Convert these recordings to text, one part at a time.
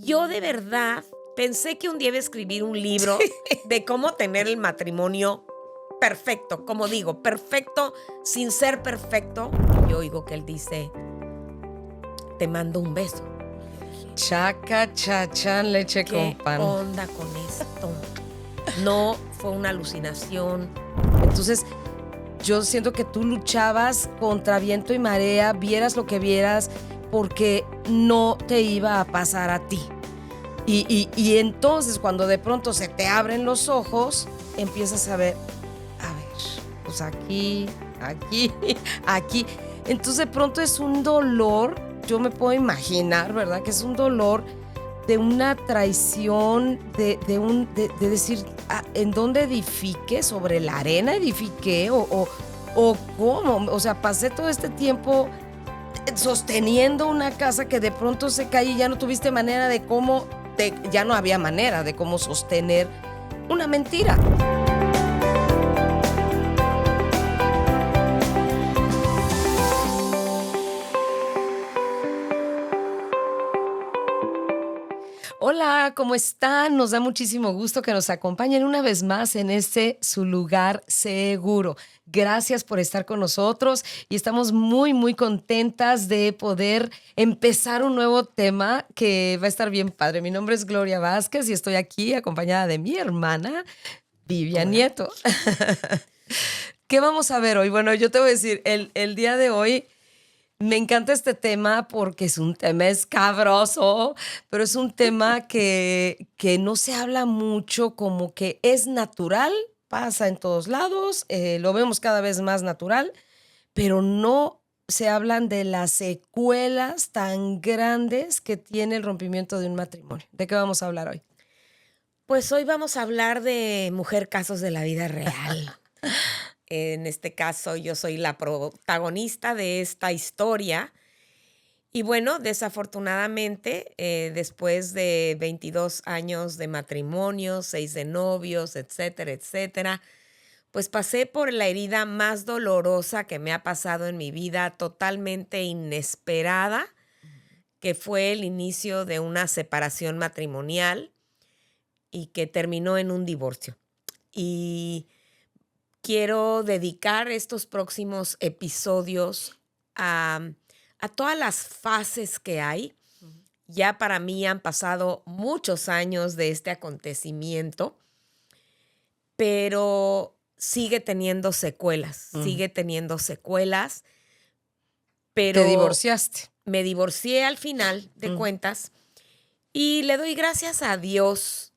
yo de verdad pensé que un día iba a escribir un libro de cómo tener el matrimonio perfecto, como digo, perfecto sin ser perfecto. Y yo oigo que él dice, te mando un beso. Y yo dije, Chaca, chachán, leche con ¿qué pan. onda con esto? No fue una alucinación. Entonces, yo siento que tú luchabas contra viento y marea, vieras lo que vieras, porque no te iba a pasar a ti. Y entonces, cuando de pronto se te abren los ojos, empiezas a ver, pues aquí, aquí, aquí. Entonces, de pronto es un dolor, yo me puedo imaginar, ¿verdad? Que es un dolor de una traición, de decir, ¿en dónde edifique? ¿Sobre la arena edifiqué? ¿O cómo? O sea, pasé todo este tiempo sosteniendo una casa que de pronto se cae y ya no tuviste manera de cómo, ya no había manera de cómo sostener una mentira. Hola, ¿cómo están? Nos da muchísimo gusto que nos acompañen una vez más en este su lugar seguro. Gracias por estar con nosotros y estamos muy, muy contentas de poder empezar un nuevo tema que va a estar bien padre. Mi nombre es Gloria Vázquez y estoy aquí acompañada de mi hermana Vivian Hola. Nieto. ¿Qué vamos a ver hoy? Bueno, yo te voy a decir, el día de hoy me encanta este tema porque es un tema escabroso, pero es un tema que no se habla mucho, como que es natural, pasa en todos lados, lo vemos cada vez más natural, pero no se hablan de las secuelas tan grandes que tiene el rompimiento de un matrimonio. ¿De qué vamos a hablar hoy? Pues hoy vamos a hablar de mujer casos de la vida real. En este caso, yo soy la protagonista de esta historia. Y bueno, desafortunadamente, después de 22 años de matrimonio, 6 de novios, etcétera, etcétera, pues pasé por la herida más dolorosa que me ha pasado en mi vida, totalmente inesperada, que fue el inicio de una separación matrimonial y que terminó en un divorcio. Y quiero dedicar estos próximos episodios a, a todas las fases que hay. Ya para mí han pasado muchos años de este acontecimiento, pero sigue teniendo secuelas, Ujú. sigue teniendo secuelas, Te pero divorciaste. me divorcié al final de Ujú. cuentas y le doy gracias a Dios,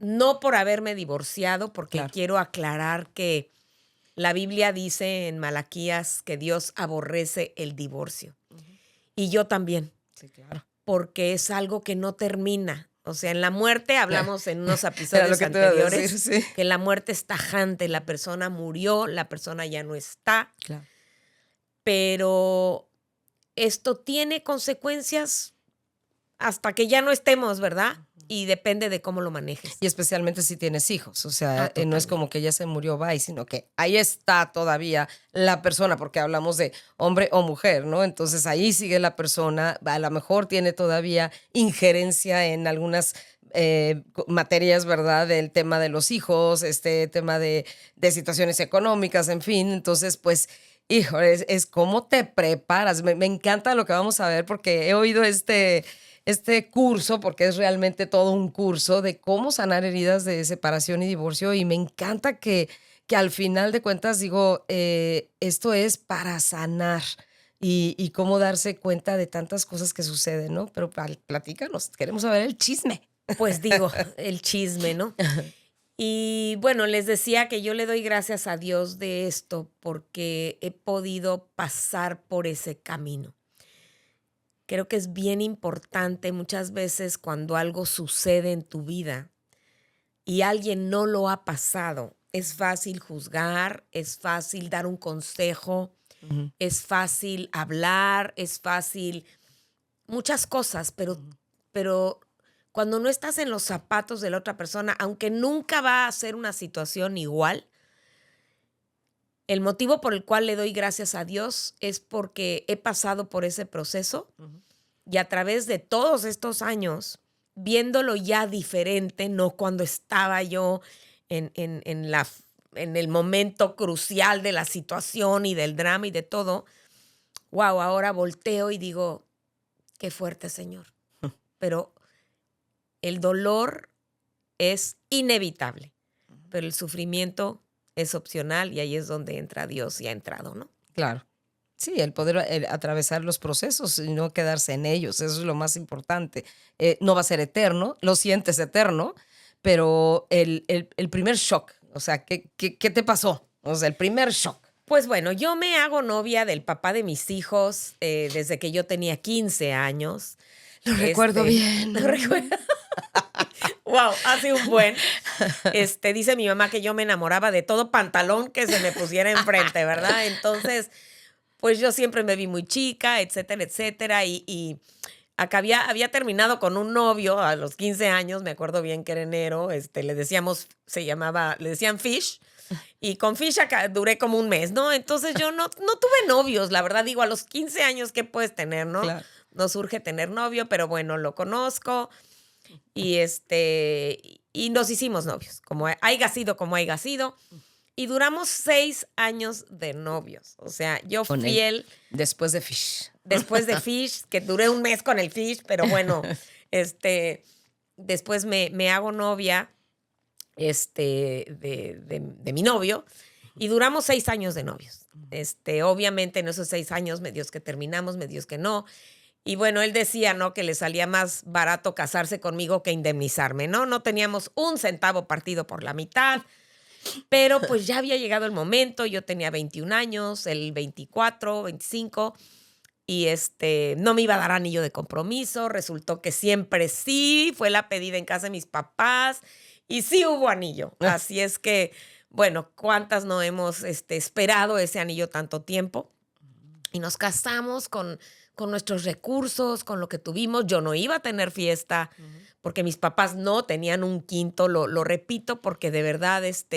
no por haberme divorciado, porque Claro. quiero aclarar que la Biblia dice en Malaquías que Dios aborrece el divorcio. Ujú. Y yo también, Sí, claro. porque es algo que no termina. O sea, en la muerte hablamos en unos Era lo episodios que te iba a decir, anteriores sí. que la muerte es tajante, la persona murió, la persona ya no está, Claro. pero esto tiene consecuencias hasta que ya no estemos, ¿verdad? Y depende de cómo lo manejes. Y especialmente si tienes hijos, o sea, no es como Totalmente. que ya se murió, bye, sino que ahí está todavía la persona, porque hablamos de hombre o mujer, ¿no? Entonces ahí sigue la persona, a lo mejor tiene todavía injerencia en algunas materias, ¿verdad? Del tema de los hijos, este tema de situaciones económicas, en fin, entonces pues... Híjole, es cómo te preparas. Me encanta lo que vamos a ver porque he oído este curso, porque es realmente todo un curso de cómo sanar heridas de separación y divorcio, y me encanta que al final de cuentas, digo, esto es para sanar y cómo darse cuenta de tantas cosas que suceden, ¿no? Pero platícanos, queremos saber el chisme. Pues digo, el chisme, ¿no? Y bueno, les decía que yo le doy gracias a Dios de esto porque he podido pasar por ese camino. Creo que es bien importante muchas veces cuando algo sucede en tu vida y alguien no lo ha pasado. Es fácil juzgar, es fácil dar un consejo, Ujú, es fácil hablar, es fácil muchas cosas, ujú. pero cuando no estás en los zapatos de la otra persona, aunque nunca va a ser una situación igual, el motivo por el cual le doy gracias a Dios es porque he pasado por ese proceso Ujú. y a través de todos estos años viéndolo ya diferente, no cuando estaba yo en el momento crucial de la situación y del drama y de todo, wow, ahora volteo y digo, qué fuerte, Señor. Pero el dolor es inevitable, pero el sufrimiento es opcional y ahí es donde entra Dios y ha entrado, ¿no? Claro. Sí, el poder atravesar los procesos y no quedarse en ellos, eso es lo más importante. No va a ser eterno, lo sientes eterno, pero el primer shock, o sea, ¿qué te pasó? O sea, el primer shock. Pues bueno, yo me hago novia del papá de mis hijos desde que yo tenía 15 años. Lo recuerdo bien. Lo recuerdo. Wow, hace un buen. Dice mi mamá que yo me enamoraba de todo pantalón que se me pusiera enfrente, ¿verdad? Entonces, pues yo siempre me vi muy chica, etcétera, etcétera. Y acá había terminado con un novio a los 15 años, me acuerdo bien que era enero, le decían Fish. Y con Fish acá duré como un mes, ¿no? Entonces yo no tuve novios, la verdad, digo, a los 15 años, ¿qué puedes tener, no? Claro. No surge tener novio, pero bueno, lo conozco y y nos hicimos novios, como haya sido, como haya sido. Y duramos 6 años de novios. O sea, yo Con él. fiel. Después de Fish. Después de Fish, que duré un mes con el Fish, pero bueno, después me hago novia de mi novio y duramos 6 años de novios. Obviamente en esos 6 años, medios que terminamos, medios que no. Y bueno, él decía, ¿no? Que le salía más barato casarse conmigo que indemnizarme, ¿no? No teníamos un centavo partido por la mitad, pero pues ya había llegado el momento. Yo tenía 21 años, él 24, 25, y no me iba a dar anillo de compromiso. Resultó que siempre sí, fue la pedida en casa de mis papás, y sí hubo anillo. Así es que, bueno, ¿cuántas no hemos esperado ese anillo tanto tiempo? Y nos casamos con nuestros recursos, con lo que tuvimos. Yo no iba a tener fiesta porque mis papás no tenían un quinto. Lo repito porque de verdad es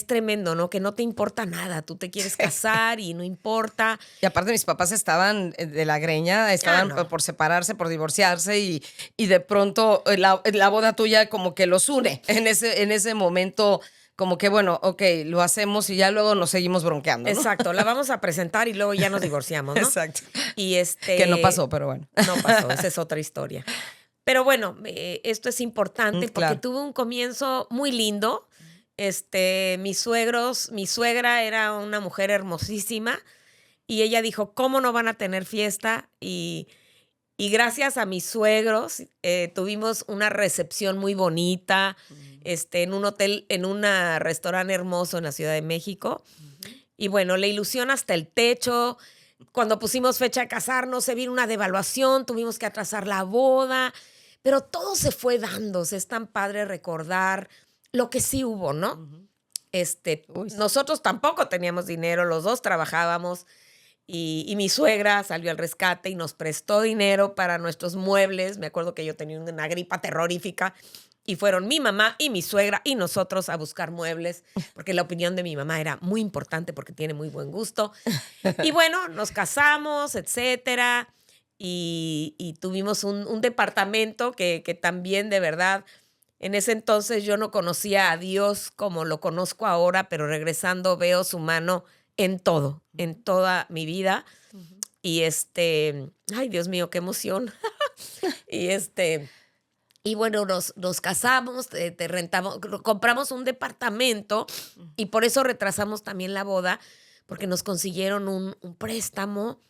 tremendo, ¿no? Que no te importa nada. Tú te quieres casar y no importa. Y aparte mis papás estaban de la greña, estaban no. por separarse, por divorciarse y de pronto la boda tuya como que los une en ese momento. Como que, bueno, ok, lo hacemos y ya luego nos seguimos bronqueando, ¿no? Exacto, la vamos a presentar y luego ya nos divorciamos, ¿no? Exacto. Y Que no pasó, pero bueno. No pasó, esa es otra historia. Pero bueno, esto es importante porque claro. tuve un comienzo muy lindo. Mi suegra era una mujer hermosísima y ella dijo, ¿cómo no van a tener fiesta? Y gracias a mis suegros tuvimos una recepción muy bonita en un hotel, en un restaurante hermoso en la Ciudad de México. Y bueno, la ilusión hasta el techo. Cuando pusimos fecha de casarnos, se vino una devaluación, tuvimos que atrasar la boda, pero todo se fue dándose. Es tan padre recordar lo que sí hubo, ¿no? Nosotros tampoco teníamos dinero, los dos trabajábamos. Y mi suegra salió al rescate y nos prestó dinero para nuestros muebles. Me acuerdo que yo tenía una gripa terrorífica y fueron mi mamá y mi suegra y nosotros a buscar muebles, porque la opinión de mi mamá era muy importante porque tiene muy buen gusto. Y bueno, nos casamos, etcétera, y tuvimos un departamento que también de verdad, en ese entonces yo no conocía a Dios como lo conozco ahora, pero regresando veo su mano en todo, en toda mi vida. Y ay, Dios mío, qué emoción. Y bueno, nos casamos, te rentamos, compramos un departamento y por eso retrasamos también la boda, porque nos consiguieron un préstamo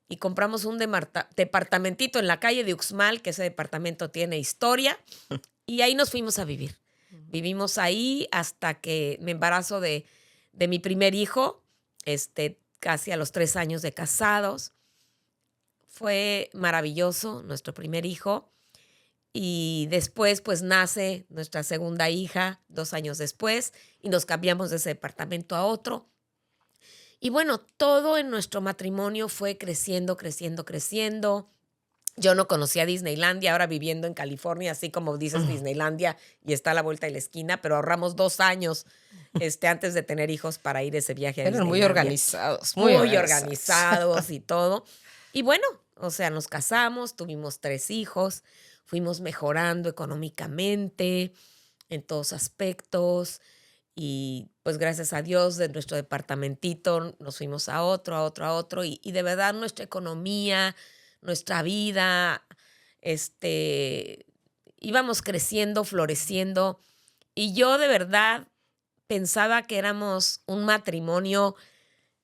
y compramos un departamentito en la calle de Uxmal, que ese departamento tiene historia, y ahí nos fuimos a vivir. Vivimos ahí hasta que me embarazo de mi primer hijo, casi a los 3 años de casados. Fue maravilloso, nuestro primer hijo. Y después, pues, nace nuestra segunda hija 2 años después y nos cambiamos de ese departamento a otro. Y bueno, todo en nuestro matrimonio fue creciendo, creciendo, creciendo. Yo no conocía Disneylandia, ahora viviendo en California, así como dices Disneylandia y está a la vuelta de la esquina, pero ahorramos 2 años antes de tener hijos para ir a ese viaje a Eran muy Disneylandia. organizados. Muy organizados y todo. Y bueno, o sea, nos casamos, tuvimos 3 hijos. fuimos mejorando económicamente en todos aspectos y pues gracias a Dios de nuestro departamentito nos fuimos a otro, y de verdad nuestra economía, nuestra vida, íbamos creciendo, floreciendo y yo de verdad pensaba que éramos un matrimonio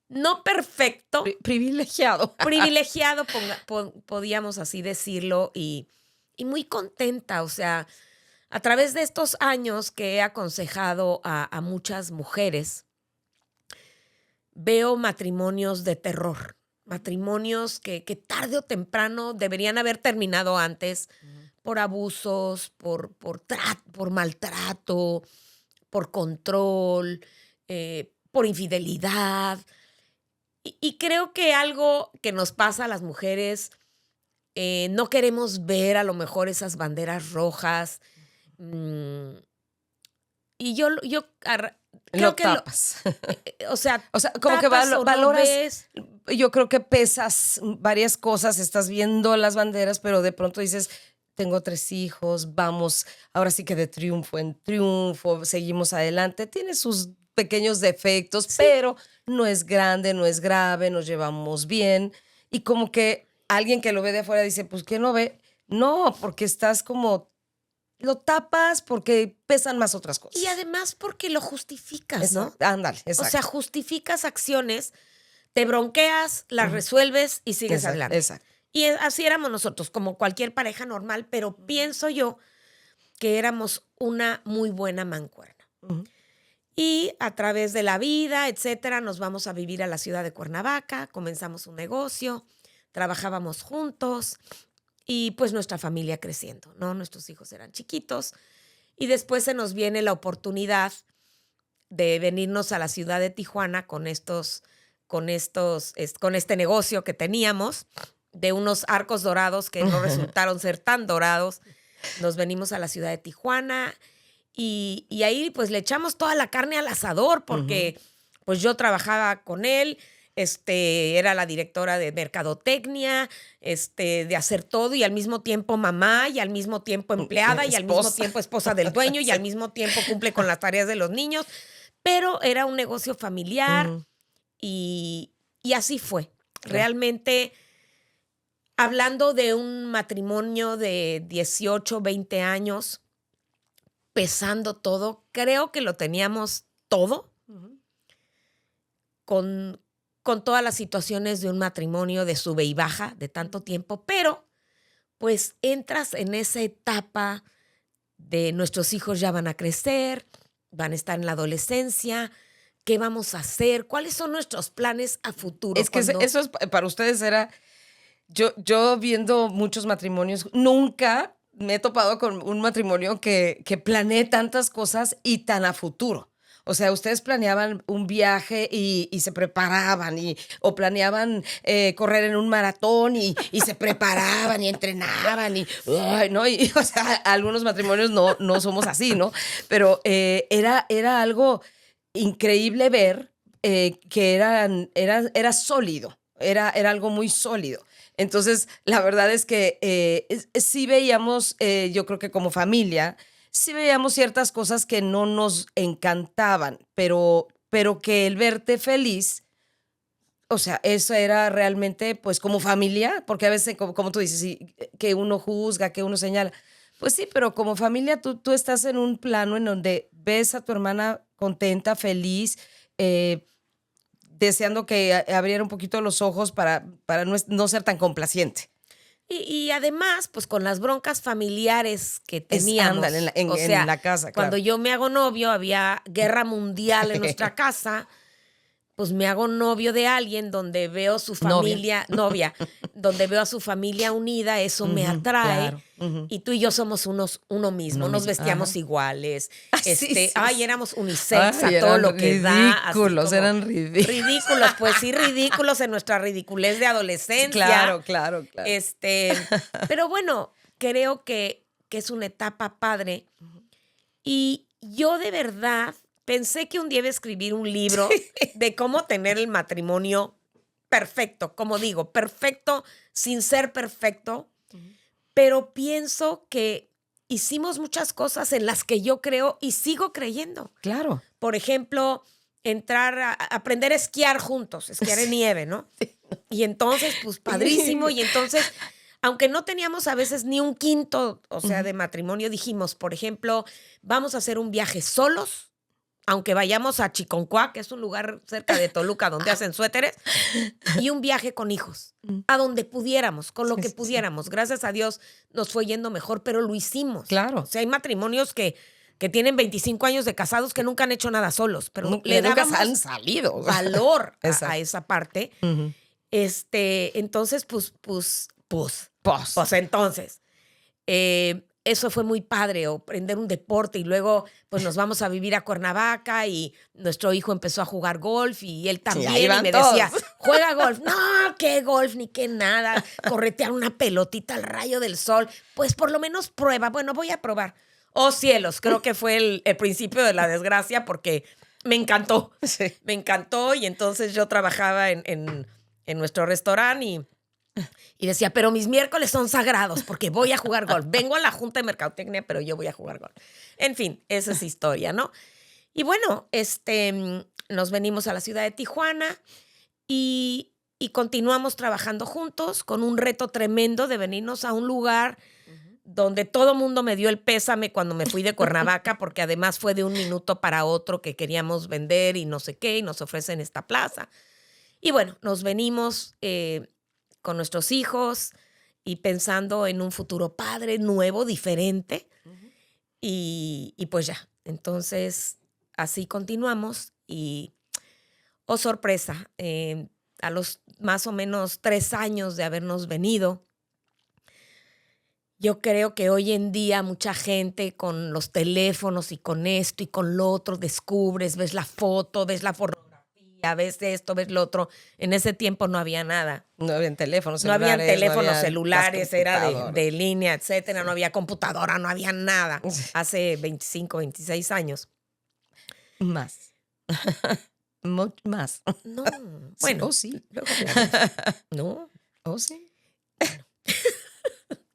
no perfecto, Privilegiado. privilegiado, podíamos así decirlo, y muy contenta. O sea, a través de estos años que he aconsejado a muchas mujeres, veo matrimonios de terror, matrimonios que tarde o temprano deberían haber terminado antes por abusos, por maltrato, por control, por infidelidad. Y creo que algo que nos pasa a las mujeres, no queremos ver a lo mejor esas banderas rojas. Y yo creo Lo que, tapas. o sea, como que tapas o no valoras, ves. yo creo que pesas varias cosas, estás viendo las banderas, pero de pronto dices, tengo 3 hijos, vamos, ahora sí que de triunfo en triunfo, seguimos adelante. Tiene sus pequeños defectos, Sí. pero no es grande, no es grave, nos llevamos bien. Y como que alguien que lo ve de afuera dice, pues, ¿qué no ve? No, porque estás como, lo tapas porque pesan más otras cosas. Y además porque lo justificas, ¿no? Ándale, O exacto. sea, justificas acciones, te bronqueas, las resuelves y sigues adelante. Exacto. Y así éramos nosotros, como cualquier pareja normal, pero pienso yo que éramos una muy buena mancuerna. Ujú. Y a través de la vida, etcétera, nos vamos a vivir a la ciudad de Cuernavaca, comenzamos un negocio, trabajábamos juntos y pues nuestra familia creciendo, ¿no? Nuestros hijos eran chiquitos y después se nos viene la oportunidad de venirnos a la ciudad de Tijuana con este negocio que teníamos de unos arcos dorados que no resultaron ser tan dorados. Nos venimos a la ciudad de Tijuana y ahí pues le echamos toda la carne al asador porque pues yo trabajaba con él, era la directora de mercadotecnia, de hacer todo y al mismo tiempo mamá y al mismo tiempo empleada y al mismo Esposa. tiempo esposa del dueño y Sí. al mismo tiempo cumple con las tareas de los niños, pero era un negocio familiar y así fue. Realmente, hablando de un matrimonio de 18, 20 años, pesando todo, creo que lo teníamos todo con todas las situaciones de un matrimonio de sube y baja de tanto tiempo, pero pues entras en esa etapa de nuestros hijos ya van a crecer, van a estar en la adolescencia, ¿qué vamos a hacer? ¿Cuáles son nuestros planes a futuro? Es que eso es, para ustedes era, yo viendo muchos matrimonios, nunca me he topado con un matrimonio que planee tantas cosas y tan a futuro. O sea, ustedes planeaban un viaje y se preparaban o planeaban correr en un maratón y se preparaban y entrenaban ¿no? Y, o sea, algunos matrimonios no somos así, ¿no? Pero era algo increíble ver que era sólido, era algo muy sólido. Entonces, la verdad es que sí veíamos, yo creo que como familia, sí veíamos ciertas cosas que no nos encantaban, pero que el verte feliz, o sea, eso era realmente, pues, como familia, porque a veces, como tú dices, sí, que uno juzga, que uno señala. Pues sí, pero como familia tú estás en un plano en donde ves a tu hermana contenta, feliz, deseando que abriera un poquito los ojos para no ser tan complaciente. Y además, pues con las broncas familiares que teníamos. Ándale, o sea, en la casa, cuando claro. yo me hago novio, había guerra mundial en nuestra casa, pues me hago novio de alguien donde veo su familia, novia, donde veo a su familia unida, eso me atrae. Claro. Y tú y yo somos uno mismo, nos vestíamos iguales. Sí. Éramos unisex Ay, a todo eran lo que da. así ridículos, como eran ridículos. Ridículos, pues sí, ridículos en nuestra ridiculez de adolescencia. Claro. Pero bueno, creo que es una etapa padre. Y yo de verdad pensé que un día iba a escribir un libro de cómo tener el matrimonio perfecto, como digo, perfecto sin ser perfecto, pero pienso que hicimos muchas cosas en las que yo creo y sigo creyendo. Claro. Por ejemplo, entrar a aprender a esquiar juntos, esquiar en nieve, ¿no? Y entonces, pues padrísimo. Y entonces, aunque no teníamos a veces ni un quinto, o sea, de matrimonio, dijimos, por ejemplo, vamos a hacer un viaje solos, aunque vayamos a Chiconcuá, que es un lugar cerca de Toluca donde hacen suéteres, y un viaje con hijos, a donde pudiéramos, con lo Sí, que sí, sí. pudiéramos. Gracias a Dios nos fue yendo mejor, pero lo hicimos. Claro. O sea, hay matrimonios que tienen 25 años de casados que nunca han hecho nada solos, pero le Nunca dábamos han salido. o sea. valor Exacto. a esa parte. Ujú. Entonces, pues entonces, eso fue muy padre, o aprender un deporte, y luego pues nos vamos a vivir a Cuernavaca y nuestro hijo empezó a jugar golf y él también, ahí y van me todos. decía, juega golf. No, qué golf, ni qué nada, corretear una pelotita al rayo del sol, pues por lo menos prueba. Bueno, voy a probar. Oh cielos, creo que fue el principio de la desgracia, porque me encantó. Sí. Me encantó, y entonces yo trabajaba en nuestro restaurante y decía, pero mis miércoles son sagrados porque voy a jugar golf. Vengo a la junta de mercadotecnia, pero yo voy a jugar golf. En fin, esa es historia, ¿no? Y bueno, nos venimos a la ciudad de Tijuana y continuamos trabajando juntos con un reto tremendo de venirnos a un lugar donde todo mundo me dio el pésame cuando me fui de Cuernavaca, porque además fue de un minuto para otro que queríamos vender y no sé qué, y nos ofrecen esta plaza. Y bueno, nos venimos con nuestros hijos y pensando en un futuro padre, nuevo, diferente. Y pues ya, entonces así continuamos y, oh sorpresa, a los más o menos 3 años de habernos venido, yo creo que hoy en día mucha gente con los teléfonos y con esto y con lo otro descubres, ves la foto, ves la fotografía, ves esto, ves lo otro. En ese tiempo no había nada. No habían teléfonos No celulares. habían teléfonos había celulares, era computadoras. de línea, etcétera. No había computadora, no había nada. Hace 25, 26 años. Más. Mucho más. No, bueno. Oh, sí. Luego hablamos. No, Oh, sí.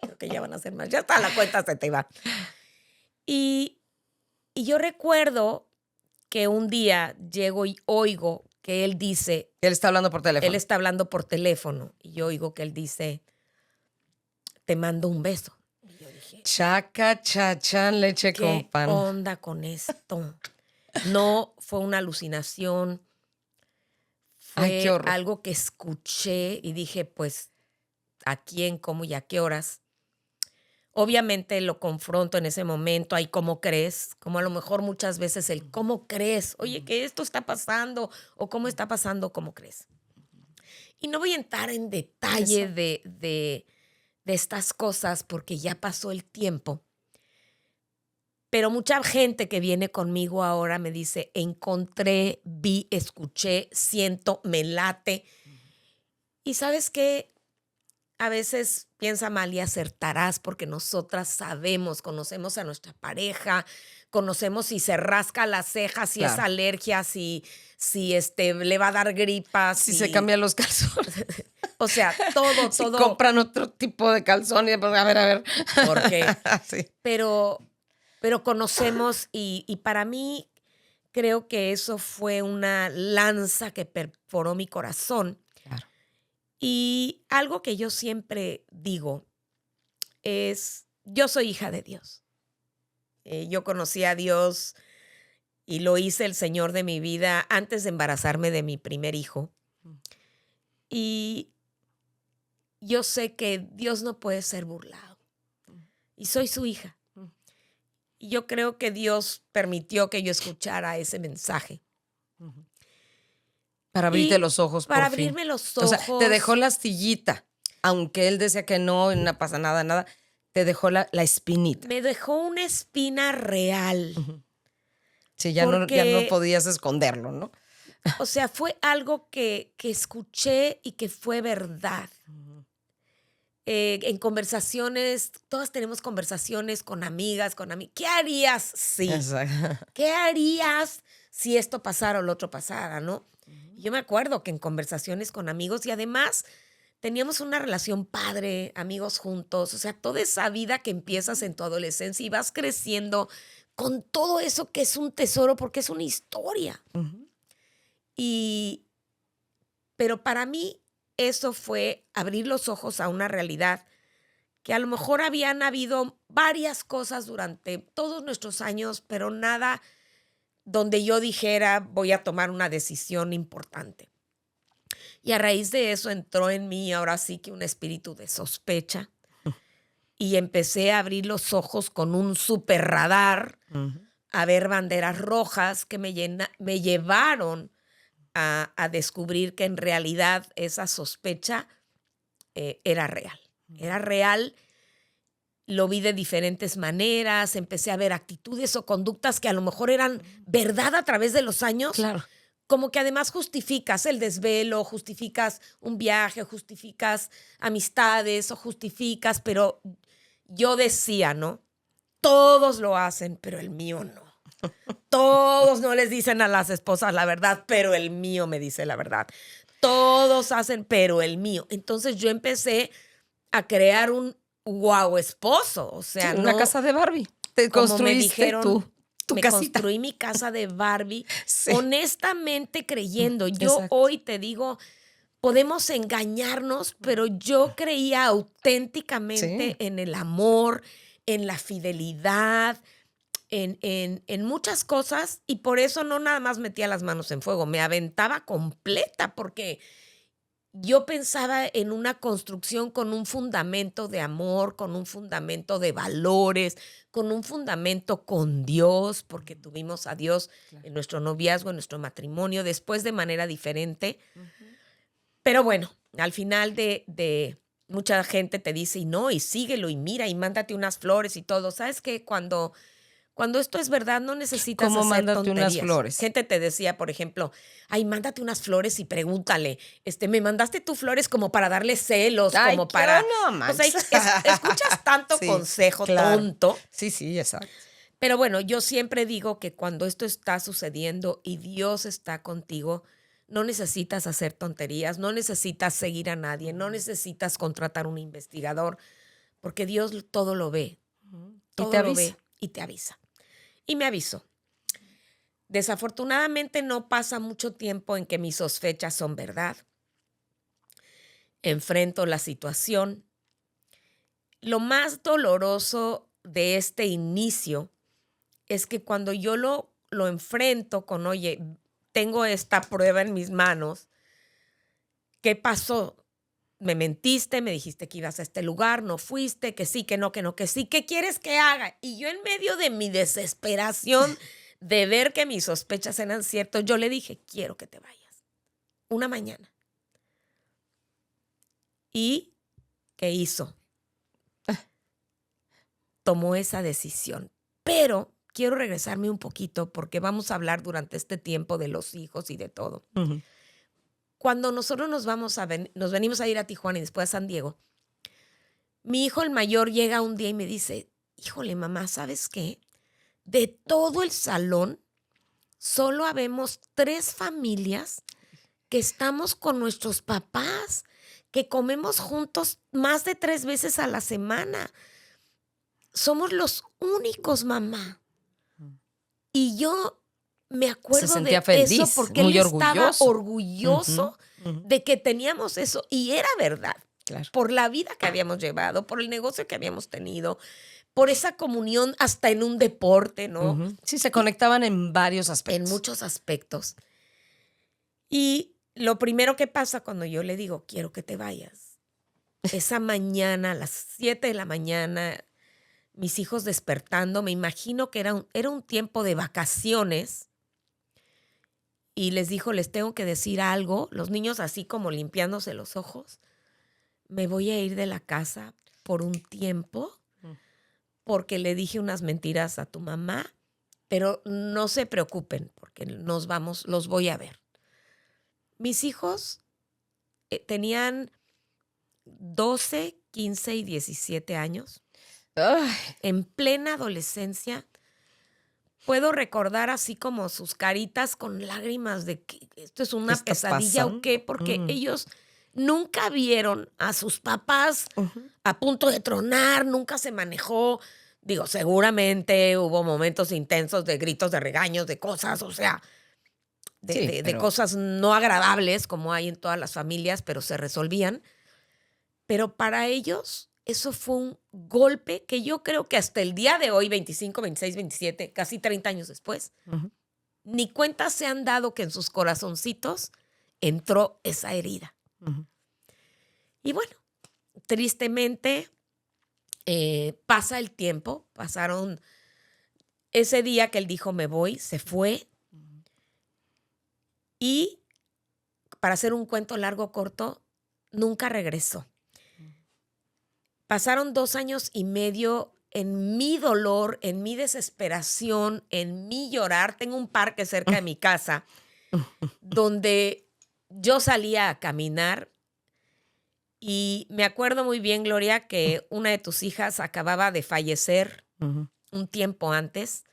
creo que ya van a ser más. Ya está, la cuenta se te va. Y yo recuerdo que un día llego y oigo que él dice, Él está hablando por teléfono. él está hablando por teléfono, y yo oigo que él dice, te mando un beso. Y yo dije, Chaca, chachán, leche ¿qué con pan. onda con esto? No fue una alucinación, Ay, fue qué horror. algo que escuché y dije, pues, ¿a quién, cómo y a qué horas? Obviamente lo confronto en ese momento, ay, ¿cómo crees? Como a lo mejor muchas veces el ¿cómo crees? Oye, que esto está pasando, o ¿cómo está pasando? ¿Cómo crees? Y no voy a entrar en detalle de estas cosas porque ya pasó el tiempo. Pero mucha gente que viene conmigo ahora me dice, encontré, vi, escuché, siento, me late. Y ¿sabes qué? A veces piensa mal y acertarás, porque nosotras sabemos, conocemos a nuestra pareja, conocemos si se rasca las cejas, si es Claro. alergia, si le va a dar gripa, Si se cambian los calzones. O sea, todo, Si todo. compran otro tipo de calzones. Pues, a ver. Porque, Sí. pero conocemos y para mí creo que eso fue una lanza que perforó mi corazón. Claro. Y algo que yo siempre digo es, yo soy hija de Dios. Yo conocí a Dios y lo hice el Señor de mi vida antes de embarazarme de mi primer hijo. Y yo sé que Dios no puede ser burlado. Y soy su hija. Y yo creo que Dios permitió que yo escuchara ese mensaje. Para abrirte Y los ojos, para por fin. abrirme los O ojos. sea, te dejó la astillita. Aunque él decía que no pasa nada. Te dejó la espinita. Me dejó una espina real. Sí, ya no podías esconderlo, ¿no? O sea, fue algo que escuché y que fue verdad. En conversaciones, todas tenemos conversaciones con amigas, con amigos. ¿Qué harías si? Exacto. ¿Qué harías si esto pasara o lo otro pasara, no? Y yo me acuerdo que en conversaciones con amigos, y además teníamos una relación padre, amigos juntos, o sea, toda esa vida que empiezas en tu adolescencia y vas creciendo con todo eso que es un tesoro porque es una historia. Ujú. Y, pero para mí eso fue abrir los ojos a una realidad que a lo mejor habían habido varias cosas durante todos nuestros años, pero nada donde yo dijera voy a tomar una decisión importante. Y a raíz de eso entró en mí ahora sí que un espíritu de sospecha y empecé a abrir los ojos con un super radar Ujú. a ver banderas rojas que me llevaron a descubrir que en realidad esa sospecha era real. Era real, lo vi de diferentes maneras, empecé a ver actitudes o conductas que a lo mejor eran verdad a través de los años, Claro. como que además justificas el desvelo, justificas un viaje, justificas amistades o justificas, pero yo decía, ¿no? Todos lo hacen, pero el mío no. Todos no les dicen a las esposas la verdad, pero el mío me dice la verdad. Todos hacen, pero el mío. Entonces yo empecé a crear un guau esposo. O Sí, sea, una no casa de Barbie. Te como me construiste dijeron, tu me casita. construí mi casa de Barbie, Sí. honestamente creyendo. Yo Exacto. hoy te digo, podemos engañarnos, pero yo creía auténticamente Sí. en el amor, en la fidelidad, en muchas cosas, y por eso no nada más metía las manos en fuego, me aventaba completa, porque yo pensaba en una construcción con un fundamento de amor, con un fundamento de valores, con un fundamento con Dios, porque tuvimos a Dios Claro. en nuestro noviazgo, en nuestro matrimonio, después de manera diferente. Pero bueno, al final de mucha gente te dice, y no, y síguelo, y mira, y mándate unas flores y todo. ¿Sabes qué? Cuando esto es verdad, no necesitas ¿Cómo hacer mándate unas tonterías. flores? Gente te decía, por ejemplo, ay, mándate unas flores y pregúntale, me mandaste tú flores como para darle celos, Ay, como qué para... no O sea, manches. escuchas tanto Sí, consejo claro. tonto, Sí, sí, exacto. pero bueno, yo siempre digo que cuando esto está sucediendo y Dios está contigo, no necesitas hacer tonterías, no necesitas seguir a nadie, no necesitas contratar un investigador, porque Dios todo lo ve, Y te todo lo avisa. ve y te avisa. Y me avisó. Desafortunadamente no pasa mucho tiempo en que mis sospechas son verdad. Enfrento la situación. Lo más doloroso de este inicio es que cuando yo lo enfrento con, oye, tengo esta prueba en mis manos, ¿qué pasó? Me mentiste, me dijiste que ibas a este lugar, no fuiste, que sí, que no, que no, que sí, ¿qué quieres que haga? Y yo en medio de mi desesperación de ver que mis sospechas eran ciertas, yo le dije, quiero que te vayas. Una mañana. ¿Y qué hizo? Tomó esa decisión. Pero quiero regresarme un poquito porque vamos a hablar durante este tiempo de los hijos y de todo. Ujú. Cuando nosotros nos venimos a ir a Tijuana y después a San Diego, mi hijo el mayor llega un día y me dice, híjole mamá, ¿sabes qué? De todo el salón, solo habemos 3 familias que estamos con nuestros papás, que comemos juntos más de 3 veces a la semana. Somos los únicos, mamá. Y yo me Se acuerdo sentía de eso feliz, porque muy él estaba orgulloso. orgulloso Ujú, ujú. de que teníamos eso. Y era verdad, Claro. por la vida que habíamos llevado, por el negocio que habíamos tenido, por esa comunión hasta en un deporte, ¿no? Ujú. Sí, se conectaban en varios En aspectos. muchos aspectos. Y lo primero que pasa cuando yo le digo, quiero que te vayas, esa mañana, a las 7 de la mañana, mis hijos despertando, me imagino que era un tiempo de vacaciones, y les dijo, les tengo que decir algo, los niños así como limpiándose los ojos, me voy a ir de la casa por un tiempo porque le dije unas mentiras a tu mamá, pero no se preocupen porque nos vamos, los voy a ver. Mis hijos tenían 12, 15 y 17 años, Ay, en plena adolescencia. Puedo recordar así como sus caritas con lágrimas de que esto es ¿qué una está pesadilla o qué, pasando? porque ellos nunca vieron a sus papás a punto de tronar, nunca se manejó. Digo, seguramente hubo momentos intensos de gritos, de regaños, de cosas, o sea, Sí, de pero cosas no agradables como hay en todas las familias, pero se resolvían. Pero para ellos eso fue un golpe que yo creo que hasta el día de hoy, 25, 26, 27, casi 30 años después, ujú, ni cuenta se han dado que en sus corazoncitos entró esa herida. ujú, Y bueno, tristemente pasa el tiempo, pasaron ese día que él dijo me voy, se fue y para hacer un cuento largo o corto, nunca regresó. Pasaron 2 años y medio en mi dolor, en mi desesperación, en mi llorar. Tengo un parque cerca de mi casa donde yo salía a caminar y me acuerdo muy bien, Gloria, que una de tus hijas acababa de fallecer ujú. un tiempo antes.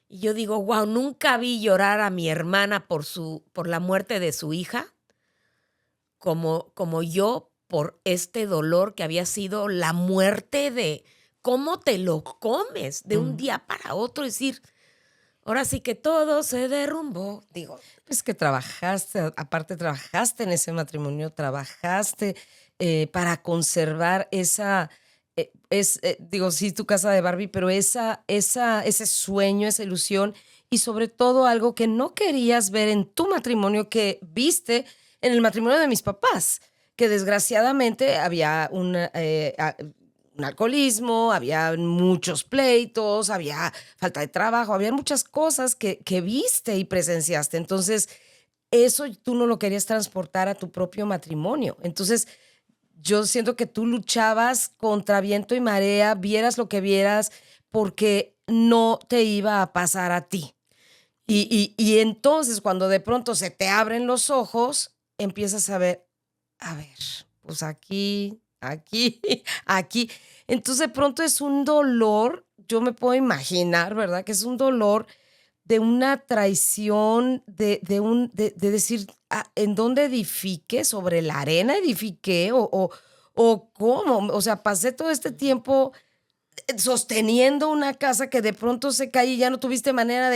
Y yo digo, wow, nunca vi llorar a mi hermana por la muerte de su hija como yo por este dolor que había sido la muerte de cómo te lo comes de un Ujú. día para otro. Es decir, ahora sí que todo se derrumbó. Digo, Es que trabajaste, aparte trabajaste en ese matrimonio, trabajaste para conservar esa, digo, sí, tu casa de Barbie, pero ese sueño, esa ilusión y sobre todo algo que no querías ver en tu matrimonio que viste en el matrimonio de mis papás, que desgraciadamente había un alcoholismo, había muchos pleitos, había falta de trabajo, había muchas cosas que viste y presenciaste. Entonces, eso tú no lo querías transportar a tu propio matrimonio. Entonces, yo siento que tú luchabas contra viento y marea, vieras lo que vieras, porque no te iba a pasar a ti. Y entonces, cuando de pronto se te abren los ojos, empiezas a ver, pues aquí, aquí. Entonces, de pronto es un dolor, yo me puedo imaginar, ¿verdad? Que es un dolor de una traición, de decir, ¿en dónde edifiqué? ¿Sobre la arena edifiqué? ¿O cómo? O sea, pasé todo este tiempo sosteniendo una casa que de pronto se cae y ya no tuviste manera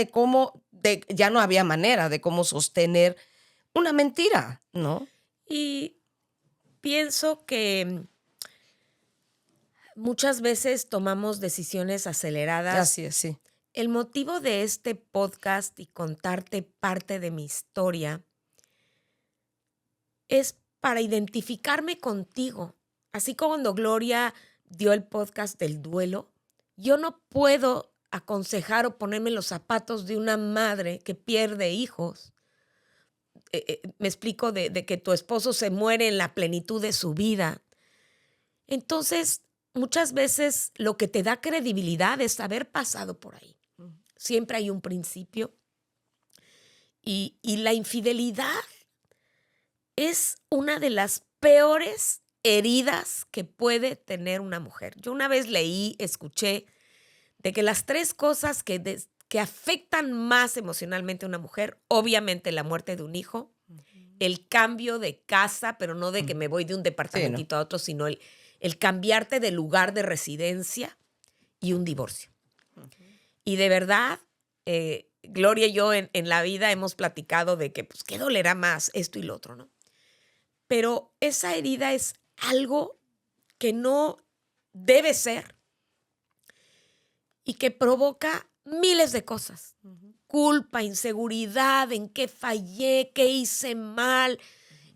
ya no había manera de cómo sostener una mentira, ¿no? y pienso que muchas veces tomamos decisiones aceleradas. Así es, sí. El motivo de este podcast y contarte parte de mi historia es para identificarme contigo. Así como cuando Gloria dio el podcast del duelo, yo no puedo aconsejar o ponerme en los zapatos de una madre que pierde hijos. Me explico de que tu esposo se muere en la plenitud de su vida. Entonces, muchas veces lo que te da credibilidad es haber pasado por ahí. Siempre hay un principio. Y la infidelidad es una de las peores heridas que puede tener una mujer. Yo una vez leí, escuché, de que las 3 cosas que afectan más emocionalmente a una mujer, obviamente la muerte de un hijo, el cambio de casa, pero no de que Ujú. me voy de un Sí, ¿no? departamentito a otro, sino el cambiarte de lugar de residencia y un divorcio. Y de verdad, Gloria y yo en la vida hemos platicado de que, pues, ¿qué dolerá más esto y lo otro, no? Pero esa herida es algo que no debe ser y que provoca miles de cosas. Culpa, inseguridad, en qué fallé, qué hice mal.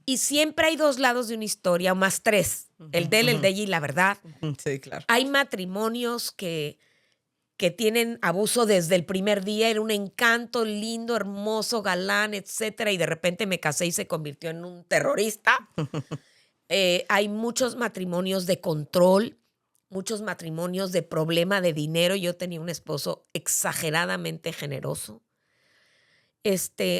Y siempre hay 2 lados de una historia, o más 3. El de él, el de ella y la verdad. Sí, claro. Hay matrimonios que tienen abuso desde el primer día, era un encanto lindo, hermoso, galán, etcétera, y de repente me casé y se convirtió en un terrorista. Hay muchos matrimonios de control, muchos matrimonios de problema de dinero. Yo tenía un esposo exageradamente generoso.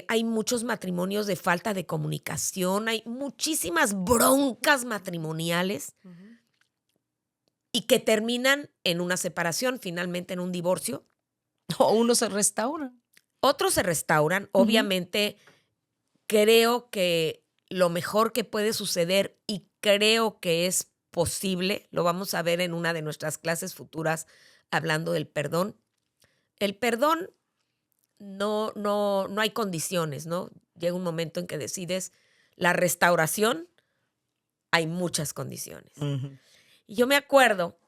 Hay muchos matrimonios de falta de comunicación, hay muchísimas broncas matrimoniales y que terminan en una separación, finalmente en un divorcio. O uno se restaura. Otros se restauran, Ujú. obviamente creo que lo mejor que puede suceder, y creo que es posible, lo vamos a ver en una de nuestras clases futuras hablando del perdón. El perdón no hay condiciones, ¿no? Llega un momento en que decides la restauración, hay muchas condiciones. Ujú. Y yo me acuerdo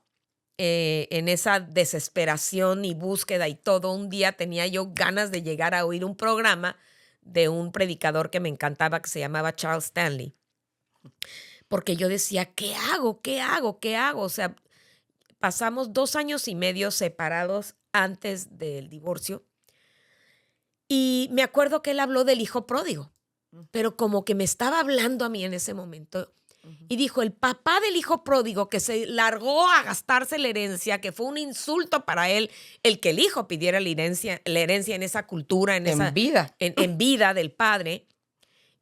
en esa desesperación y búsqueda y todo, un día tenía yo ganas de llegar a oír un programa de un predicador que me encantaba que se llamaba Charles Stanley, porque yo decía, ¿qué hago? ¿Qué hago? ¿Qué hago? O sea, pasamos 2 años y medio separados antes del divorcio y me acuerdo que él habló del hijo pródigo, pero como que me estaba hablando a mí en ese momento. Y dijo, el papá del hijo pródigo que se largó a gastarse la herencia, que fue un insulto para él, el que el hijo pidiera la herencia en esa cultura, En vida. en vida del padre,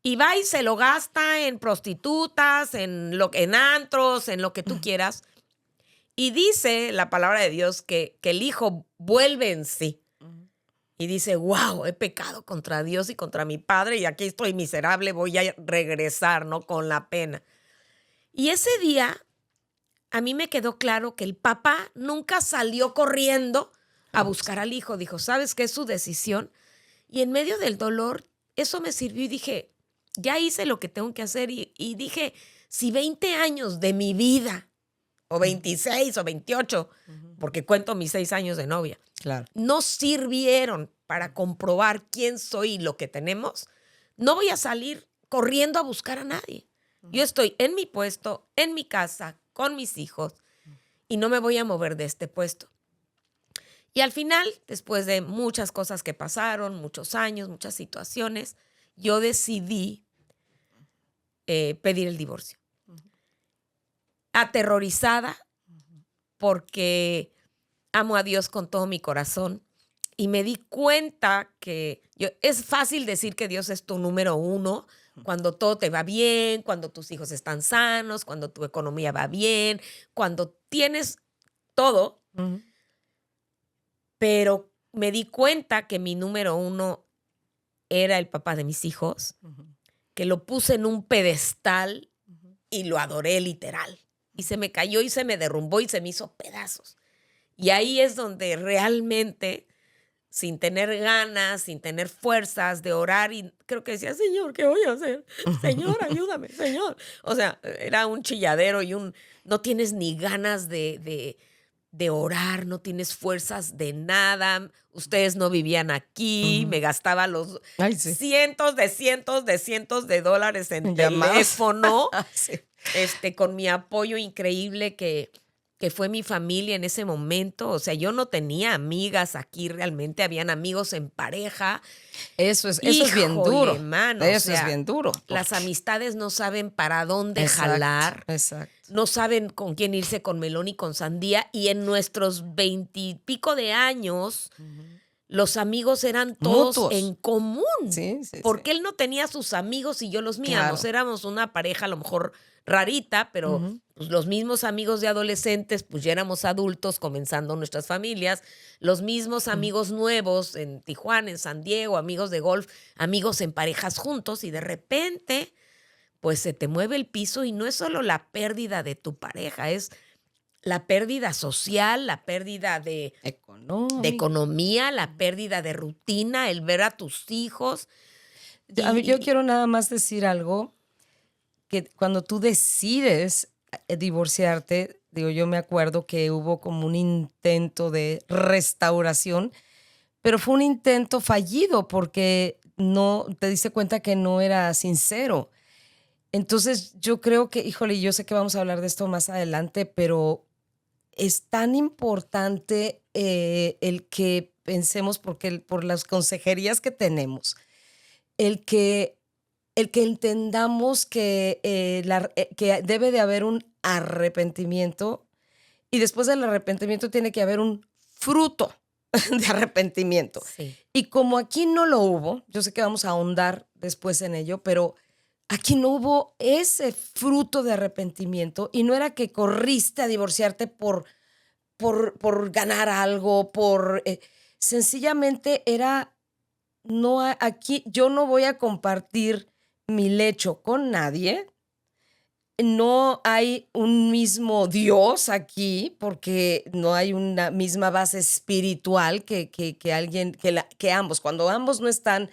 y va y se lo gasta en prostitutas, en antros, en lo que tú quieras. Y dice la palabra de Dios que el hijo vuelve en sí. Y dice, wow, he pecado contra Dios y contra mi padre y aquí estoy miserable, voy a regresar, ¿no? Con la pena. Y ese día a mí me quedó claro que el papá nunca salió corriendo a buscar al hijo. Dijo, ¿sabes qué es su decisión? Y en medio del dolor, eso me sirvió y dije, ya hice lo que tengo que hacer. Y dije, si 20 años de mi vida, o 26 o 28, porque cuento mis 6 años de novia, Claro. no sirvieron para comprobar quién soy y lo que tenemos, no voy a salir corriendo a buscar a nadie. Yo estoy en mi puesto, en mi casa, con mis hijos, y no me voy a mover de este puesto. Y al final, después de muchas cosas que pasaron, muchos años, muchas situaciones, yo decidí pedir el divorcio. Aterrorizada porque amo a Dios con todo mi corazón y me di cuenta que es fácil decir que Dios es tu número uno cuando todo te va bien, cuando tus hijos están sanos, cuando tu economía va bien, cuando tienes todo, pero me di cuenta que mi número uno era el papá de mis hijos, que lo puse en un pedestal y lo adoré literal. Y se me cayó y se me derrumbó y se me hizo pedazos. Y ahí es donde realmente, sin tener ganas, sin tener fuerzas de orar, y creo que decía, Señor, ¿qué voy a hacer? Señor, ayúdame, Señor. O sea, era un chilladero y no tienes ni ganas de orar, no tienes fuerzas de nada. Ustedes no vivían aquí, me gastaba los Ay, sí. cientos de dólares en teléfono. Sí. Con mi apoyo increíble que fue mi familia en ese momento. O sea, yo no tenía amigas aquí realmente, habían amigos en pareja. Eso es bien duro. Mano, Eso es bien duro. Las amistades no saben para dónde jalar. Exacto. No saben con quién irse, con melón y con sandía. Y en nuestros 20 y pico de años, los amigos eran todos mutuos en común. Sí. Porque él no tenía sus amigos y yo los míos. Claro. Éramos una pareja a lo mejor rarita, pero pues, los mismos amigos de adolescentes, pues ya éramos adultos comenzando nuestras familias. Los mismos amigos nuevos en Tijuana, en San Diego, amigos de golf, amigos en parejas juntos. Y de repente, pues se te mueve el piso y no es solo la pérdida de tu pareja, es la pérdida social, la pérdida de economía, la pérdida de rutina, el ver a tus hijos. Yo quiero nada más decir algo, que cuando tú decides divorciarte, digo, yo me acuerdo que hubo como un intento de restauración, pero fue un intento fallido porque no te diste cuenta que no era sincero. Entonces yo creo que, híjole, yo sé que vamos a hablar de esto más adelante, pero es tan importante el que pensemos, por las consejerías que tenemos, el que entendamos que debe de haber un arrepentimiento y después del arrepentimiento tiene que haber un fruto de arrepentimiento. Sí. Y como aquí no lo hubo, yo sé que vamos a ahondar después en ello, pero aquí no hubo ese fruto de arrepentimiento y no era que corriste a divorciarte por ganar algo, sencillamente era, no, aquí yo no voy a compartir mi lecho con nadie. No hay un mismo Dios aquí, porque no hay una misma base espiritual que alguien, que ambos, cuando ambos no están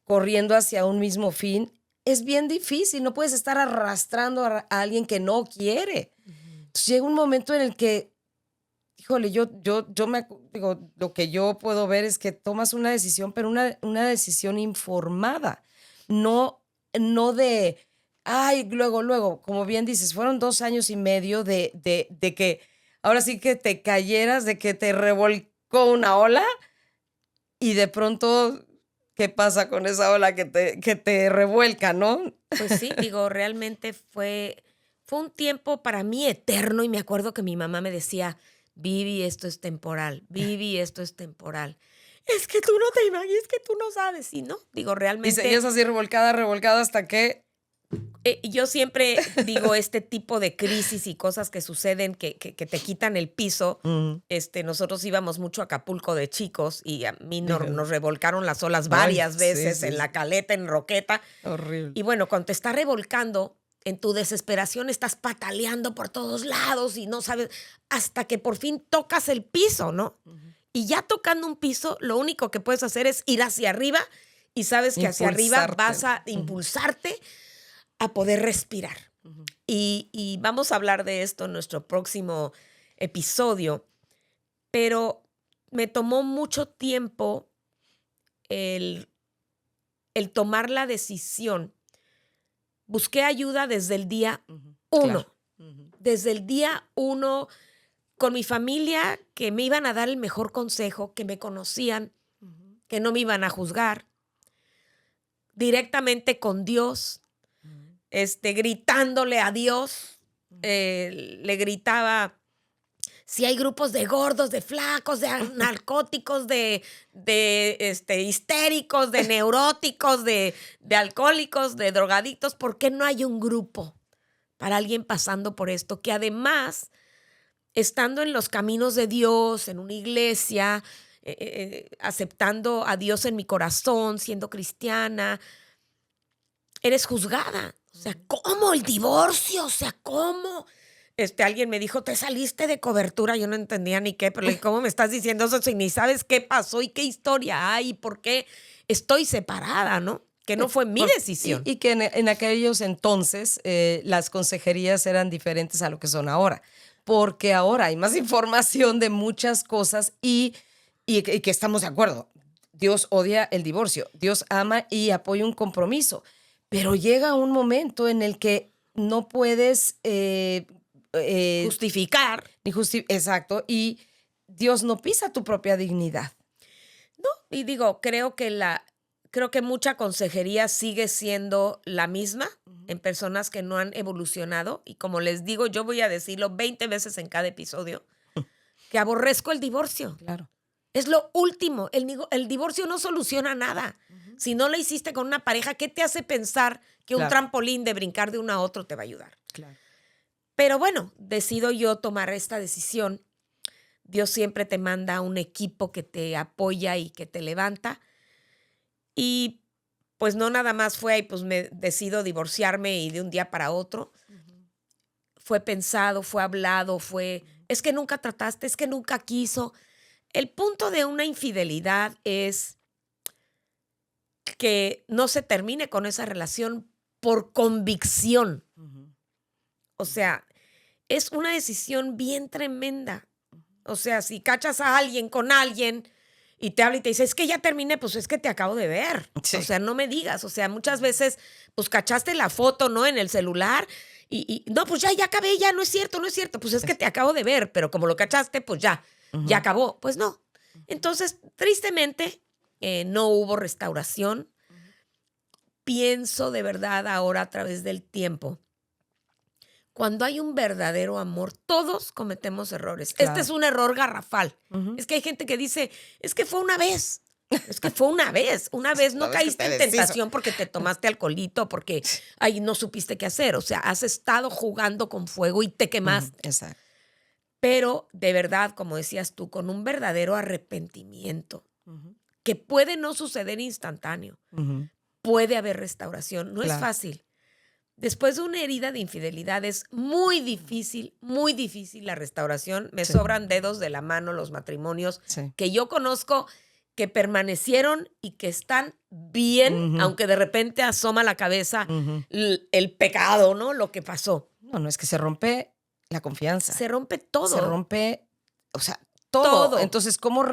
corriendo hacia un mismo fin, es bien difícil, no puedes estar arrastrando a alguien que no quiere. Entonces llega un momento en el que, híjole, digo, lo que yo puedo ver es que tomas una decisión, pero una decisión informada, no de, ay, luego, como bien dices, fueron 2 años y medio de que ahora sí que te cayeras, de que te revolcó una ola y de pronto, ¿qué pasa con esa ola que te revuelca, no? Pues sí, digo, realmente fue un tiempo para mí eterno y me acuerdo que mi mamá me decía, Vivi, esto es temporal, Vivi, esto es temporal. Es que tú no te imaginas, es que tú no sabes, ¿sí, no? Digo, Y realmente seguías así revolcada hasta que... yo siempre digo este tipo de crisis y cosas que suceden que te quitan el piso. Nosotros íbamos mucho a Acapulco de chicos y a mí nos revolcaron las olas Ay, varias sí, veces sí, en sí. La Caleta, en Roqueta. Horrible. Y bueno, cuando te está revolcando, en tu desesperación estás pataleando por todos lados y no sabes, hasta que por fin tocas el piso, ¿no? Y ya tocando un piso, lo único que puedes hacer es ir hacia arriba y sabes que hacia arriba Impulsarte. vas a impulsarte a poder respirar. Y vamos a hablar de esto en nuestro próximo episodio, pero me tomó mucho tiempo el tomar la decisión. Busqué ayuda desde el día 1. Claro. Desde el día 1, con mi familia, que me iban a dar el mejor consejo, que me conocían, que no me iban a juzgar. Directamente con Dios, gritándole a Dios. Le gritaba, si hay grupos de gordos, de flacos, de narcóticos, de histéricos, de neuróticos, de alcohólicos, de drogadictos, ¿por qué no hay un grupo para alguien pasando por esto? Que además, estando en los caminos de Dios, en una iglesia, aceptando a Dios en mi corazón, siendo cristiana, eres juzgada. O sea, ¿cómo el divorcio? O sea, ¿cómo? Alguien me dijo, te saliste de cobertura. Yo no entendía ni qué, pero le dije, ¿cómo me estás diciendo eso si ni sabes qué pasó y qué historia hay y por qué estoy separada, ¿no? Que no fue mi decisión. Y que en aquellos entonces las consejerías eran diferentes a lo que son ahora, porque ahora hay más información de muchas cosas y que estamos de acuerdo. Dios odia el divorcio, Dios ama y apoya un compromiso, pero llega un momento en el que no puedes... Justificar. Exacto, y Dios no pisa tu propia dignidad. No, y digo, creo que mucha consejería sigue siendo la misma en personas que no han evolucionado. Y como les digo, yo voy a decirlo 20 veces en cada episodio, que aborrezco el divorcio. Claro. Es lo último. El divorcio no soluciona nada. Si no lo hiciste con una pareja, ¿qué te hace pensar que un trampolín de brincar de uno a otro te va a ayudar? Claro. Pero bueno, decido yo tomar esta decisión. Dios siempre te manda un equipo que te apoya y que te levanta. Y pues no nada más fue ahí, pues me decido divorciarme y de un día para otro. Fue pensado, fue hablado, es que nunca trataste, es que nunca quiso. El punto de una infidelidad es que no se termine con esa relación por convicción. O sea, es una decisión bien tremenda. O sea, si cachas a alguien con alguien y te habla y te dice, es que ya terminé, pues es que te acabo de ver. Sí. O sea, no me digas. O sea, muchas veces, pues cachaste la foto, ¿no? En el celular y no, pues ya acabé, ya no es cierto, no es cierto. Pues es que te acabo de ver, pero como lo cachaste, pues ya acabó. Pues no. Entonces, tristemente, no hubo restauración. Pienso de verdad ahora a través del tiempo. Cuando hay un verdadero amor, todos cometemos errores. Claro. Este es un error garrafal. Es que hay gente que dice, es que fue una vez. Es que fue una vez. Una vez no caíste en tentación porque te tomaste alcoholito, porque ahí no supiste qué hacer. O sea, has estado jugando con fuego y te quemaste. Exacto. Pero de verdad, como decías tú, con un verdadero arrepentimiento, que puede no suceder instantáneo, puede haber restauración. No es Claro. fácil. Después de una herida de infidelidad es muy difícil la restauración. Me Sí. sobran dedos de la mano los matrimonios Sí. que yo conozco que permanecieron y que están bien, Ujú. aunque de repente asoma la cabeza Ujú. el pecado, ¿no? Lo que pasó. No, es que se rompe la confianza. Se rompe todo. Se rompe, o sea, todo. Todo. Entonces, ¿cómo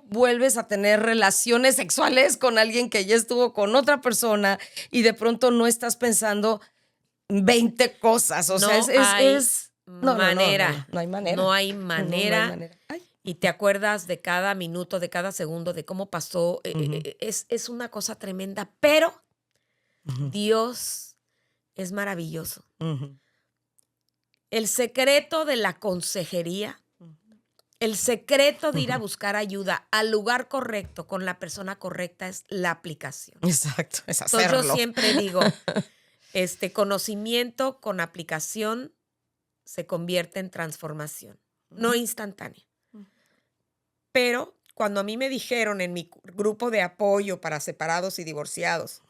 vuelves a tener relaciones sexuales con alguien que ya estuvo con otra persona y de pronto no estás pensando 20 cosas? O sea, No hay no, manera. no hay manera. No hay No, no hay manera. manera. Ay. Y te acuerdas de cada minuto, de cada segundo, de cómo pasó. Ujú. Es una cosa tremenda, pero Ujú. Dios es maravilloso. Ujú. El secreto de la consejería, el secreto de ir a buscar ayuda al lugar correcto, con la persona correcta, es la aplicación. Exacto, es Entonces hacerlo. yo siempre digo, conocimiento con aplicación se convierte en transformación, no instantánea. Pero cuando a mí me dijeron en mi grupo de apoyo para separados y divorciados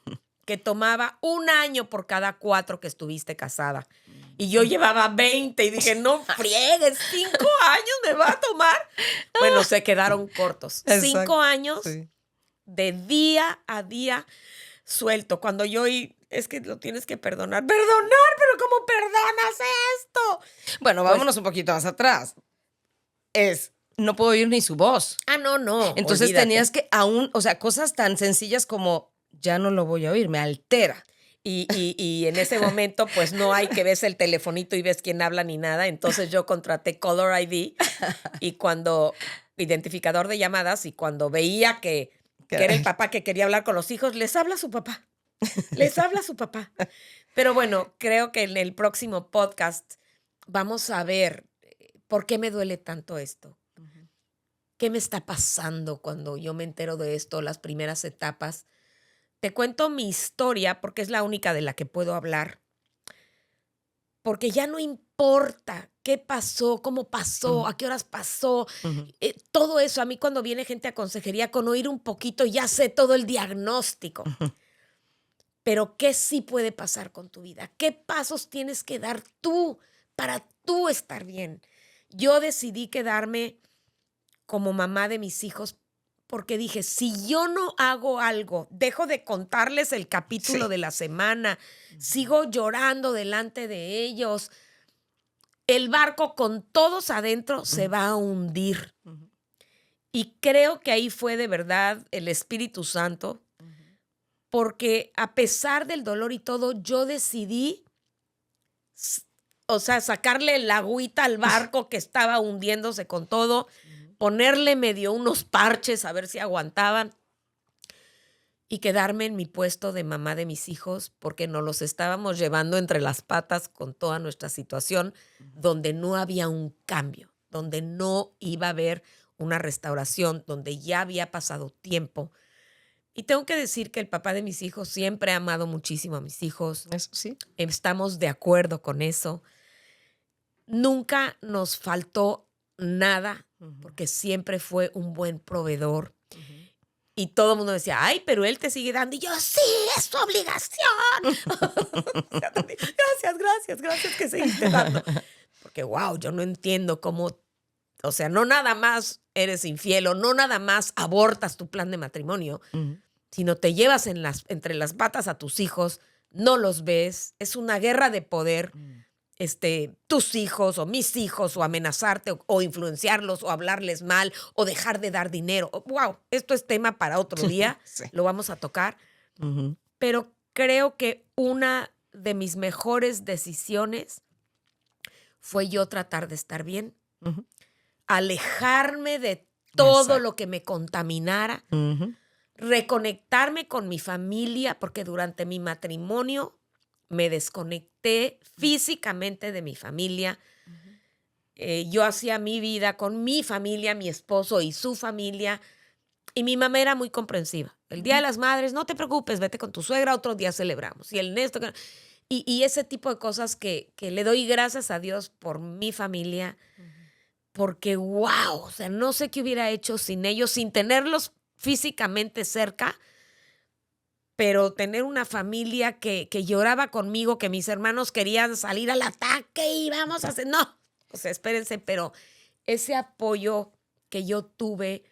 que tomaba 1 año por cada 4 que estuviste casada, y yo llevaba 20 y dije, no friegues, 5 años me va a tomar. Bueno, se quedaron cortos. 5 Exacto. años Sí. de día a día suelto. Cuando es que lo tienes que perdonar. Perdonar, pero ¿cómo perdonas esto? Bueno, Pues- vámonos un poquito más atrás. No puedo oír ni su voz. No. Entonces olvídate. tenías que o sea, cosas tan sencillas como, ya no lo voy a oír, me altera. Y en ese momento, pues no hay que ves el telefonito y ves quién habla ni nada. Entonces yo contraté Caller ID y identificador de llamadas, y cuando veía que era el papá que quería hablar con los hijos, les habla su papá. Les habla su papá. Pero bueno, creo que en el próximo podcast vamos a ver por qué me duele tanto esto. ¿Qué me está pasando cuando yo me entero de esto, las primeras etapas? Te cuento mi historia porque es la única de la que puedo hablar. Porque ya no importa qué pasó, cómo pasó, a qué horas pasó. Ujú. Todo eso, a mí cuando viene gente a consejería, con oír un poquito ya sé todo el diagnóstico. Pero ¿qué sí puede pasar con tu vida? ¿Qué pasos tienes que dar tú para tú estar bien? Yo decidí quedarme como mamá de mis hijos porque dije, si yo no hago algo, dejo de contarles el capítulo Sí. de la semana, sigo llorando delante de ellos, el barco con todos adentro se va a hundir. Ujú. Y creo que ahí fue de verdad el Espíritu Santo, porque a pesar del dolor y todo, yo decidí, sacarle la agüita al barco que estaba hundiéndose con todo, ponerle medio unos parches a ver si aguantaban y quedarme en mi puesto de mamá de mis hijos, porque nos los estábamos llevando entre las patas con toda nuestra situación, donde no había un cambio, donde no iba a haber una restauración, donde ya había pasado tiempo. Y tengo que decir que el papá de mis hijos siempre ha amado muchísimo a mis hijos. Eso sí. Estamos de acuerdo con eso. Nunca nos faltó nada, porque siempre fue un buen proveedor. Y todo el mundo decía, ay, pero él te sigue dando. Y yo, sí, es tu obligación. Gracias que seguiste dando. Porque, wow, yo no entiendo cómo, no nada más eres infiel o no nada más abortas tu plan de matrimonio, sino te llevas entre las patas a tus hijos, no los ves, es una guerra de poder. Tus hijos o mis hijos, o amenazarte o influenciarlos o hablarles mal o dejar de dar dinero. Wow, esto es tema para otro día, Sí. lo vamos a tocar. Ujú. Pero creo que una de mis mejores decisiones fue yo tratar de estar bien, Ujú. alejarme de todo Exacto. lo que me contaminara, Ujú. reconectarme con mi familia, porque durante mi matrimonio me desconecté físicamente de mi familia. Yo hacía mi vida con mi familia, mi esposo y su familia, y mi mamá era muy comprensiva. El Día de las Madres, no te preocupes, vete con tu suegra, otro día celebramos. Y el Néstor, y ese tipo de cosas que le doy gracias a Dios por mi familia, porque wow, no sé qué hubiera hecho sin ellos, sin tenerlos físicamente cerca, pero tener una familia que lloraba conmigo, que mis hermanos querían salir al ataque y vamos a hacer, no, o sea, espérense, pero ese apoyo que yo tuve,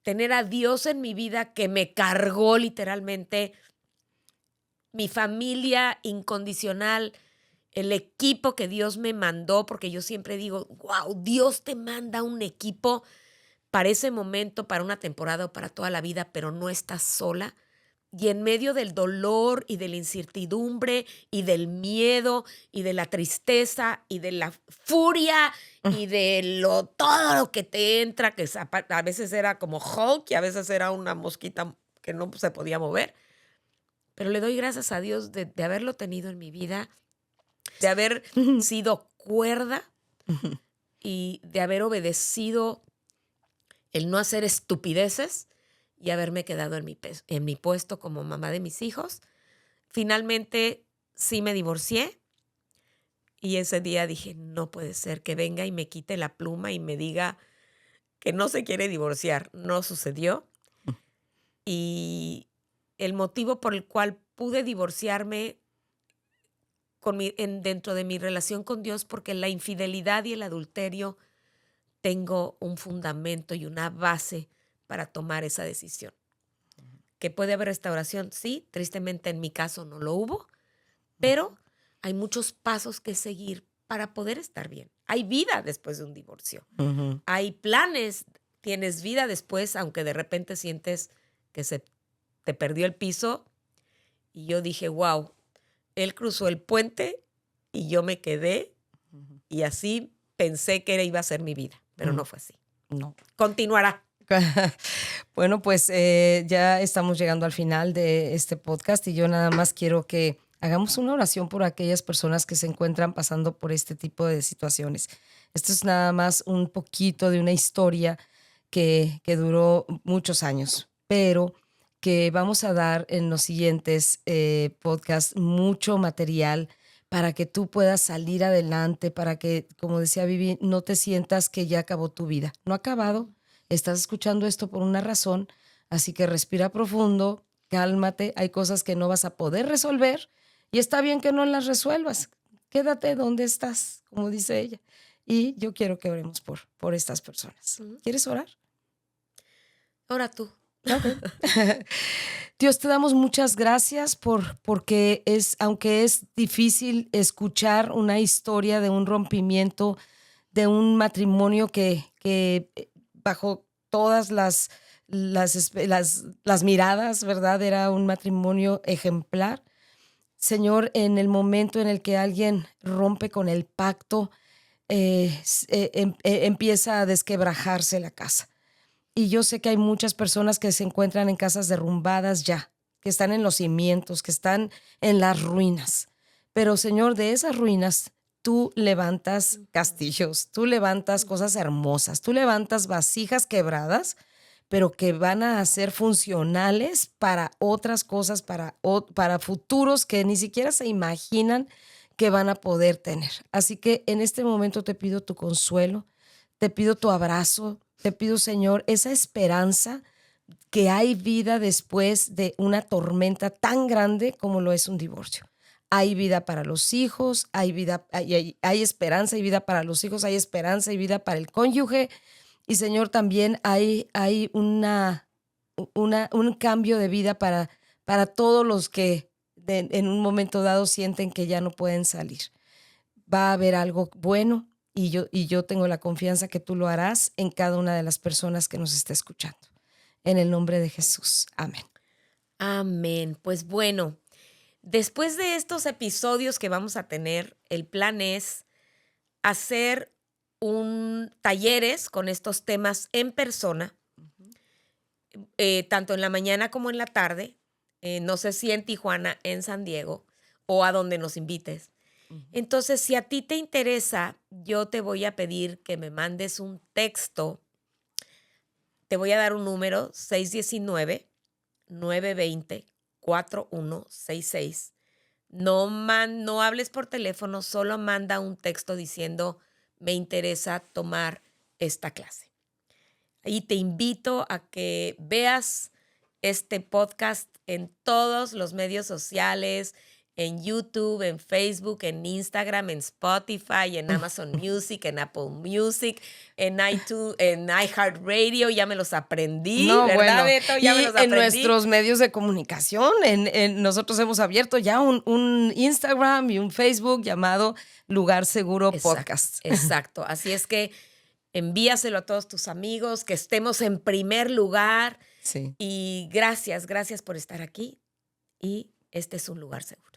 tener a Dios en mi vida que me cargó literalmente, mi familia incondicional, el equipo que Dios me mandó, porque yo siempre digo, wow, Dios te manda un equipo para ese momento, para una temporada o para toda la vida, pero no estás sola. Y en medio del dolor y de la incertidumbre y del miedo y de la tristeza y de la furia y de todo lo que te entra, que a veces era como Hulk y a veces era una mosquita que no se podía mover. Pero le doy gracias a Dios de haberlo tenido en mi vida, de haber sido cuerda y de haber obedecido el no hacer estupideces y haberme quedado en mi puesto como mamá de mis hijos. Finalmente sí me divorcié y ese día dije, no puede ser que venga y me quite la pluma y me diga que no se quiere divorciar. No sucedió. Y el motivo por el cual pude divorciarme dentro de mi relación con Dios, porque la infidelidad y el adulterio tengo un fundamento y una base para tomar esa decisión. ¿Que puede haber restauración? Sí, tristemente en mi caso no lo hubo, pero hay muchos pasos que seguir para poder estar bien. Hay vida después de un divorcio. Hay planes, tienes vida después, aunque de repente sientes que se te perdió el piso. Y yo dije, wow, él cruzó el puente y yo me quedé y así pensé que iba a ser mi vida, pero no fue así. No. Continuará. Bueno, pues ya estamos llegando al final de este podcast y yo nada más quiero que hagamos una oración por aquellas personas que se encuentran pasando por este tipo de situaciones. Esto es nada más un poquito de una historia que duró muchos años, pero que vamos a dar en los siguientes podcasts mucho material para que tú puedas salir adelante, para que, como decía Vivi, no te sientas que ya acabó tu vida. No ha acabado. Estás escuchando esto por una razón, así que respira profundo, cálmate, hay cosas que no vas a poder resolver y está bien que no las resuelvas. Quédate donde estás, como dice ella. Y yo quiero que oremos por estas personas. ¿Quieres orar? Ora tú. Okay. Dios, te damos muchas gracias porque aunque es difícil escuchar una historia de un rompimiento, de un matrimonio que bajo todas las miradas, ¿verdad? Era un matrimonio ejemplar. Señor, en el momento en el que alguien rompe con el pacto, empieza a desquebrajarse la casa. Y yo sé que hay muchas personas que se encuentran en casas derrumbadas ya, que están en los cimientos, que están en las ruinas. Pero, Señor, de esas ruinas tú levantas castillos, tú levantas cosas hermosas, tú levantas vasijas quebradas, pero que van a ser funcionales para otras cosas, para futuros que ni siquiera se imaginan que van a poder tener. Así que en este momento te pido tu consuelo, te pido tu abrazo, te pido, Señor, esa esperanza que hay vida después de una tormenta tan grande como lo es un divorcio. Hay vida para los hijos, hay esperanza y vida para los hijos, hay esperanza y vida para el cónyuge. Y, Señor, también hay un cambio de vida para todos los que en un momento dado sienten que ya no pueden salir. Va a haber algo bueno y yo tengo la confianza que tú lo harás en cada una de las personas que nos esté escuchando. En el nombre de Jesús. Amén. Amén. Pues bueno, después de estos episodios que vamos a tener, el plan es hacer talleres con estos temas en persona, tanto en la mañana como en la tarde, no sé si en Tijuana, en San Diego o a donde nos invites. Entonces, si a ti te interesa, yo te voy a pedir que me mandes un texto. Te voy a dar un número, 619-920-4166. No hables por teléfono, solo manda un texto diciendo, me interesa tomar esta clase. Y te invito a que veas este podcast en todos los medios sociales, en YouTube, en Facebook, en Instagram, en Spotify, en Amazon Music, en Apple Music, en iTunes, en iHeartRadio, ya me los aprendí, No, ¿verdad, bueno. Beto? Ya me Y los en aprendí. nuestros medios de comunicación, nosotros hemos abierto ya un Instagram y un Facebook llamado Lugar Seguro Podcast. Exacto. Así es que envíaselo a todos tus amigos, que estemos en primer lugar. Sí. Y gracias por estar aquí. Y este es un lugar seguro.